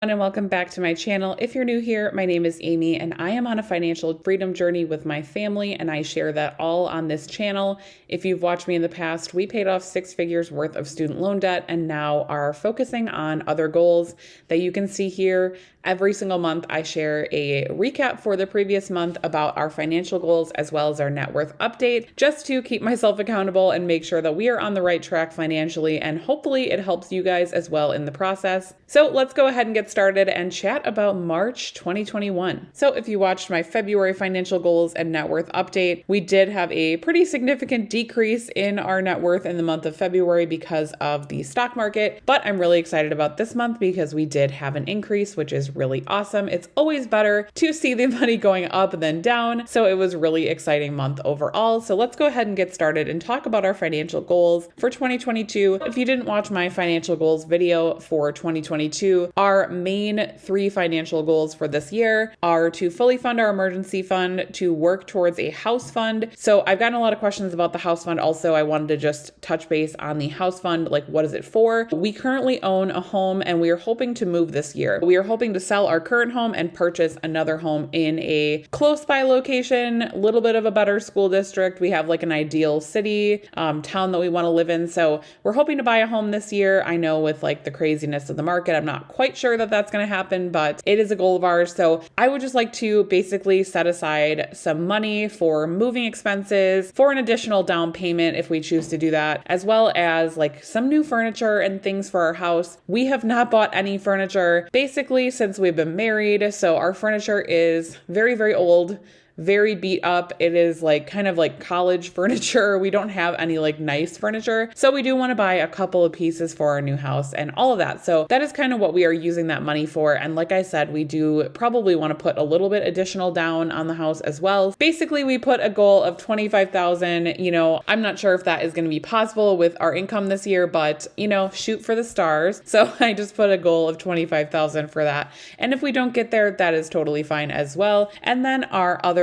And welcome back to my channel. If you're new here, my name is Amy and I am on a financial freedom journey with my family, and I share that all on this channel. If you've watched me in the past, we paid off 6 figures worth of student loan debt and now are focusing on other goals that you can see here. Every single month, I share a recap for the previous month about our financial goals as well as our net worth update, just to keep myself accountable and make sure that we are on the right track financially, and hopefully it helps you guys as well in the process. So let's go ahead and get started and chat about March 2021. So if you watched my February financial goals and net worth update, we did have a pretty significant decrease in our net worth in the month of February because of the stock market, but I'm really excited about this month because we did have an increase, which is really awesome. It's always better to see the money going up than down. So it was really exciting month overall. So let's go ahead and get started and talk about our financial goals for 2022. If you didn't watch my financial goals video for 2022, our main 3 financial goals for this year are to fully fund our emergency fund, to work towards a house fund. So I've gotten a lot of questions about the house fund. Also, I wanted to just touch base on the house fund. Like, what is it for? We currently own a home and we are hoping to move this year. We are hoping to sell our current home and purchase another home in a close by location, a little bit of a better school district. We have like an ideal city, town that we want to live in. So we're hoping to buy a home this year. I know with like the craziness of the market, I'm not quite sure that that's going to happen, but it is a goal of ours. So I would just like to basically set aside some money for moving expenses, for an additional down payment if we choose to do that, as well as like some new furniture and things for our house. We have not bought any furniture basically since we've been married. So our furniture is very, very old, very beat up. It is like kind of like college furniture. We don't have any like nice furniture. So we do want to buy a couple of pieces for our new house and all of that. So that is kind of what we are using that money for. And like I said, we do probably want to put a little bit additional down on the house as well. Basically, we put a goal of $25,000. I'm not sure if that is going to be possible with our income this year, but shoot for the stars. So I just put a goal of $25,000 for that. And if we don't get there, that is totally fine as well. And then our other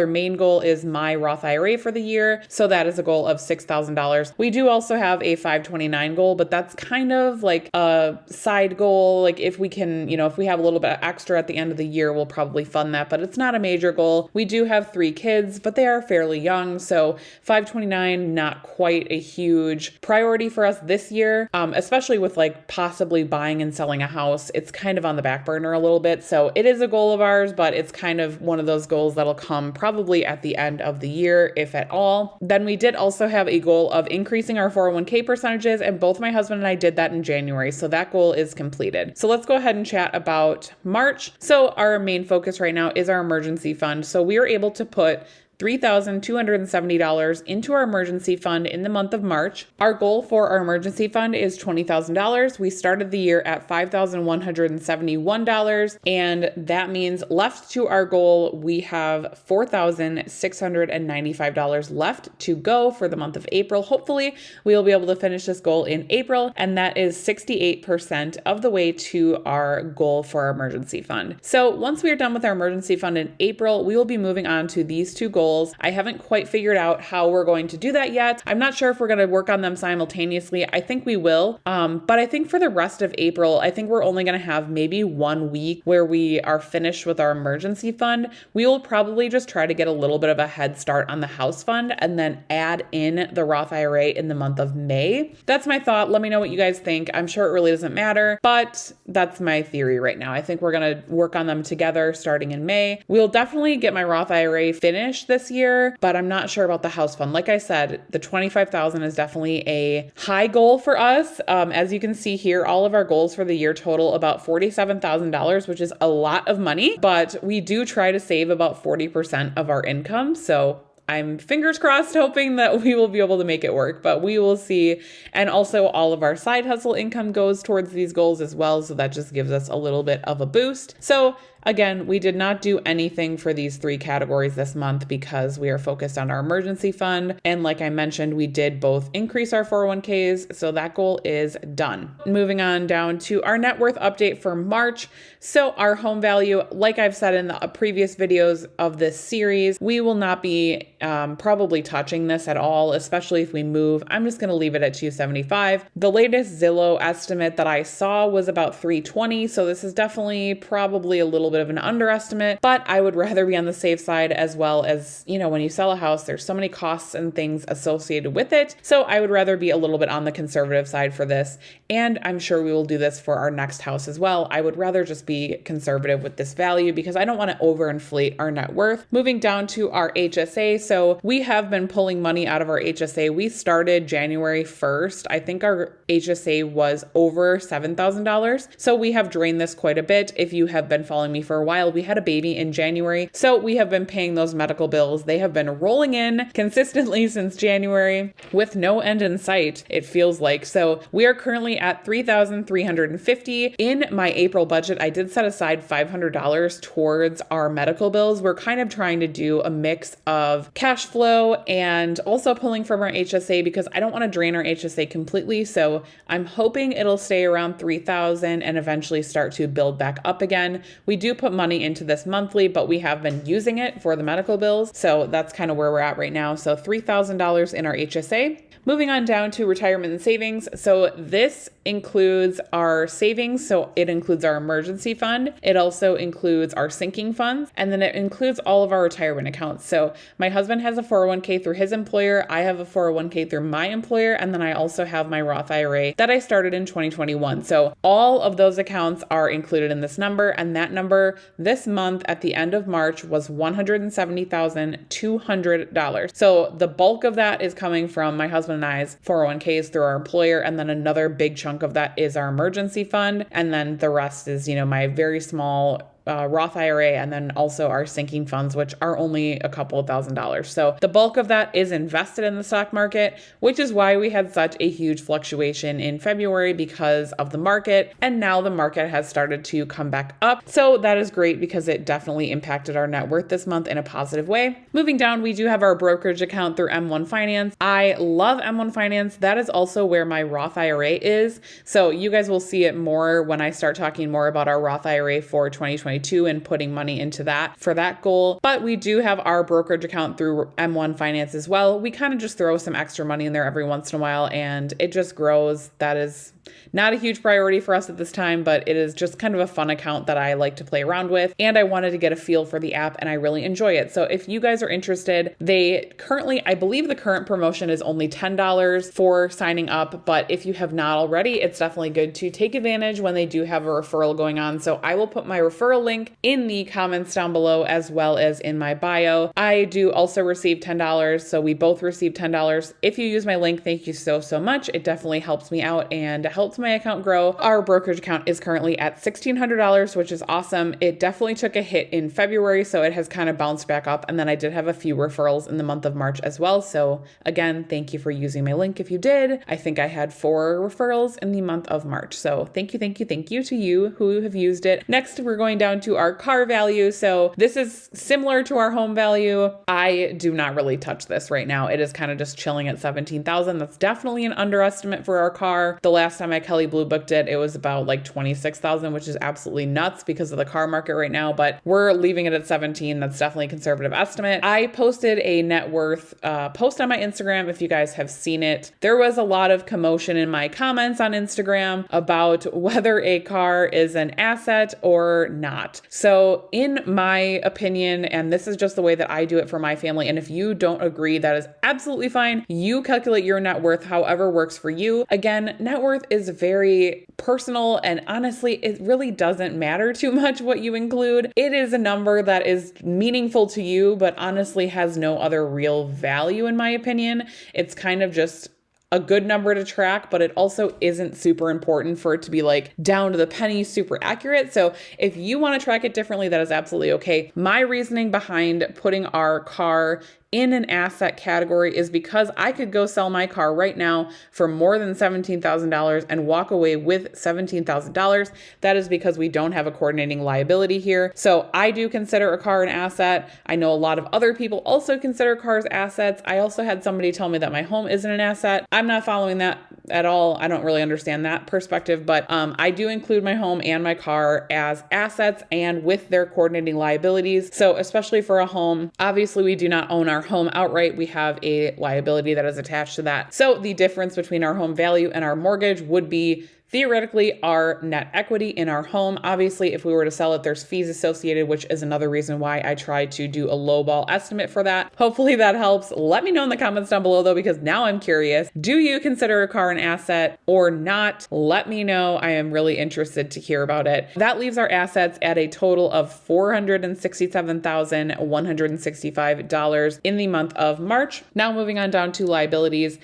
main goal is my Roth IRA for the year. So that is a goal of $6,000. We do also have a 529 goal, but that's kind of like a side goal. Like if we can, if we have a little bit extra at the end of the year, we'll probably fund that, but it's not a major goal. We do have 3 kids, but they are fairly young. So 529, not quite a huge priority for us this year, especially with like possibly buying and selling a house. It's kind of on the back burner a little bit. So it is a goal of ours, but it's kind of one of those goals that'll come probably at the end of the year, if at all. Then we did also have a goal of increasing our 401k percentages, and both my husband and I did that in January. So that goal is completed. So let's go ahead and chat about March. So our main focus right now is our emergency fund. So we are able to put $3,270 into our emergency fund in the month of March. Our goal for our emergency fund is $20,000. We started the year at $5,171, and that means left to our goal, we have $4,695 left to go for the month of April. Hopefully, we will be able to finish this goal in April, and that is 68% of the way to our goal for our emergency fund. So once we are done with our emergency fund in April, we will be moving on to these 2 goals. I haven't quite figured out how we're going to do that yet. I'm not sure if we're going to work on them simultaneously. I think we will. But I think for the rest of April, I think we're only going to have maybe 1 week where we are finished with our emergency fund. We will probably just try to get a little bit of a head start on the house fund and then add in the Roth IRA in the month of May. That's my thought. Let me know what you guys think. I'm sure it really doesn't matter, but that's my theory right now. I think we're going to work on them together starting in May. We'll definitely get my Roth IRA finished this year, but I'm not sure about the house fund. Like I said, the $25,000 is definitely a high goal for us. As you can see here, all of our goals for the year total about $47,000, which is a lot of money, but we do try to save about 40% of our income. So I'm fingers crossed hoping that we will be able to make it work, but we will see. And also all of our side hustle income goes towards these goals as well. So that just gives us a little bit of a boost. So Again, we did not do anything for these three categories this month because we are focused on our emergency fund. And like I mentioned, we did both increase our 401ks, so that goal is done. Moving on down to our net worth update for March. So our home value, like I've said in the previous videos of this series, we will not be probably touching this at all, especially if we move. I'm just going to leave it at 275. The latest Zillow estimate that I saw was about 320. So this is definitely probably a little bit of an underestimate, but I would rather be on the safe side, as well as, when you sell a house, there's so many costs and things associated with it. So I would rather be a little bit on the conservative side for this. And I'm sure we will do this for our next house as well. I would rather just be conservative with this value because I don't want to overinflate our net worth. Moving down to our HSA. So we have been pulling money out of our HSA. We started January 1st. I think our HSA was over $7,000. So we have drained this quite a bit. If you have been following me for a while, we had a baby in January. So we have been paying those medical bills. They have been rolling in consistently since January with no end in sight, it feels like. So we are currently at $3,350. In my April budget, I did set aside $500 towards our medical bills. We're kind of trying to do a mix of cash flow and also pulling from our HSA because I don't want to drain our HSA completely. So I'm hoping it'll stay around 3,000 and eventually start to build back up again. We do put money into this monthly, but we have been using it for the medical bills. So that's kind of where we're at right now. So $3,000 in our HSA. Moving on down to retirement and savings. So this includes our savings. So it includes our emergency fund. It also includes our sinking funds. And then it includes all of our retirement accounts. So my husband has a 401k through his employer. I have a 401k through my employer. And then I also have my Roth IRA that I started in 2021. So all of those accounts are included in this number. And that number this month at the end of March was $170,200. So the bulk of that is coming from my husband and I's 401ks through our employer. And then another big chunk of that is our emergency fund. And then the rest is, my very small Roth IRA, and then also our sinking funds, which are only a couple of $1,000s. So the bulk of that is invested in the stock market, which is why we had such a huge fluctuation in February because of the market. And now the market has started to come back up. So that is great because it definitely impacted our net worth this month in a positive way. Moving down, we do have our brokerage account through M1 Finance. I love M1 Finance. That is also where my Roth IRA is. So you guys will see it more when I start talking more about our Roth IRA for 2022 and putting money into that for that goal. But we do have our brokerage account through M1 Finance as well. We kind of just throw some extra money in there every once in a while and it just grows. That is not a huge priority for us at this time, but it is just kind of a fun account that I like to play around with. And I wanted to get a feel for the app and I really enjoy it. So if you guys are interested, I believe the current promotion is only $10 for signing up. But if you have not already, it's definitely good to take advantage when they do have a referral going on. So I will put my referral link in the comments down below as well as in my bio. I do also receive $10. So we both receive $10. If you use my link, thank you so much. It definitely helps me out and helps my account grow. Our brokerage account is currently at $1,600, which is awesome. It definitely took a hit in February, so it has kind of bounced back up. And then I did have a few referrals in the month of March as well. So again, thank you for using my link if you did. I think I had 4 referrals in the month of March. So thank you to you who have used it. Next, we're going down to our car value. So this is similar to our home value. I do not really touch this right now. It is kind of just chilling at $17,000. That's definitely an underestimate for our car. The last time I Kelly Blue booked it, it was about like $26,000, which is absolutely nuts because of the car market right now, but we're leaving it at 17. That's definitely a conservative estimate. I posted a net worth post on my Instagram. If you guys have seen it, there was a lot of commotion in my comments on Instagram about whether a car is an asset or not. So in my opinion, and this is just the way that I do it for my family, and if you don't agree, that is absolutely fine. You calculate your net worth however works for you. Again, net worth is very personal, and honestly, it really doesn't matter too much what you include. It is a number that is meaningful to you, but honestly has no other real value in my opinion. It's kind of just a good number to track, but it also isn't super important for it to be like down to the penny, super accurate. So if you want to track it differently, that is absolutely okay. My reasoning behind putting our car in an asset category is because I could go sell my car right now for more than $17,000 and walk away with $17,000. That is because we don't have a coordinating liability here. So I do consider a car an asset. I know a lot of other people also consider cars assets. I also had somebody tell me that my home isn't an asset. I'm not following that at all. I don't really understand that perspective, but I do include my home and my car as assets and with their coordinating liabilities. So especially for a home, obviously we do not own our home outright. We have a liability that is attached to that. So the difference between our home value and our mortgage would be theoretically our net equity in our home. Obviously, if we were to sell it, there's fees associated, which is another reason why I try to do a lowball estimate for that. Hopefully that helps. Let me know in the comments down below though, because now I'm curious. Do you consider a car an asset or not? Let me know. I am really interested to hear about it. That leaves our assets at a total of $467,165 in the month of March. Now moving on down to liabilities.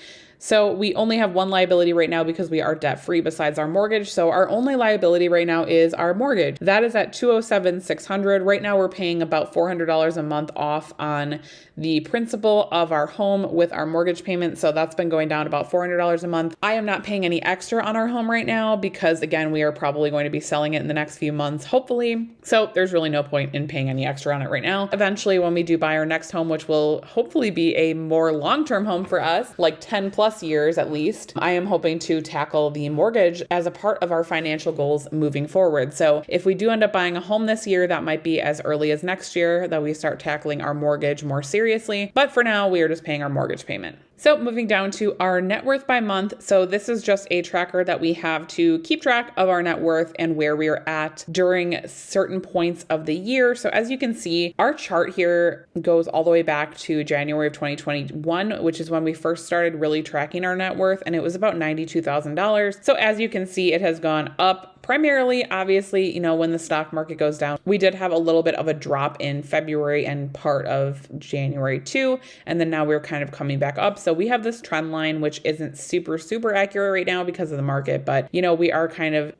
So we only have one liability right now because we are debt free besides our mortgage. So our only liability right now is our mortgage. That is at $207,600. Right now we're paying about $400 a month off on the principal of our home with our mortgage payment. So that's been going down about $400 a month. I am not paying any extra on our home right now because again, we are probably going to be selling it in the next few months, hopefully. So there's really no point in paying any extra on it right now. Eventually, when we do buy our next home, which will hopefully be a more long-term home for us, like 10 plus years at least, I am hoping to tackle the mortgage as a part of our financial goals moving forward. So if we do end up buying a home this year, that might be as early as next year that we start tackling our mortgage more seriously. But for now, we are just paying our mortgage payment. So moving down to our net worth by month. So this is just a tracker that we have to keep track of our net worth and where we are at during certain points of the year. So as you can see, our chart here goes all the way back to January of 2021, which is when we first started really tracking our net worth, and it was about $92,000. So as you can see, it has gone up. Primarily, obviously, when the stock market goes down, we did have a little bit of a drop in February and part of January too. And then now we're kind of coming back up. So we have this trend line, which isn't super accurate right now because of the market, but we are kind of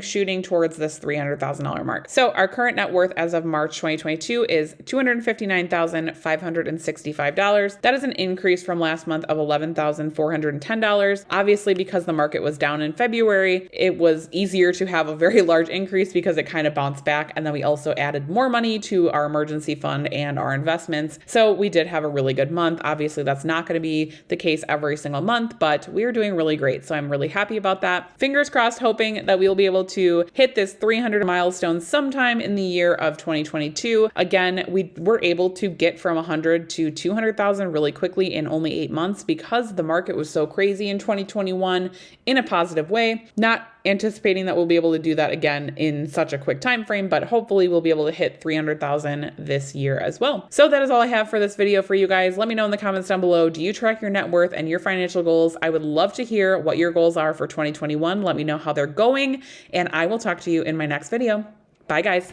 shooting towards this $300,000 mark. So our current net worth as of March 2022 is $259,565. That is an increase from last month of $11,410. Obviously, because the market was down in February, it was easier to have a very large increase because it kind of bounced back. And then we also added more money to our emergency fund and our investments. So we did have a really good month. Obviously, that's not going to be the case every single month, but we are doing really great. So I'm really happy about that. Fingers crossed, hoping that we'll be able to hit this 300 milestone sometime in the year of 2022. Again, we were able to get from 100 to 200,000 really quickly in only 8 months because the market was so crazy in 2021 in a positive way. Not anticipating that we'll be able to do that again in such a quick time frame, but hopefully we'll be able to hit 300,000 this year as well. So that is all I have for this video for you guys. Let me know in the comments down below, do you track your net worth and your financial goals? I would love to hear what your goals are for 2021. Let me know how they're going, and I will talk to you in my next video. Bye guys.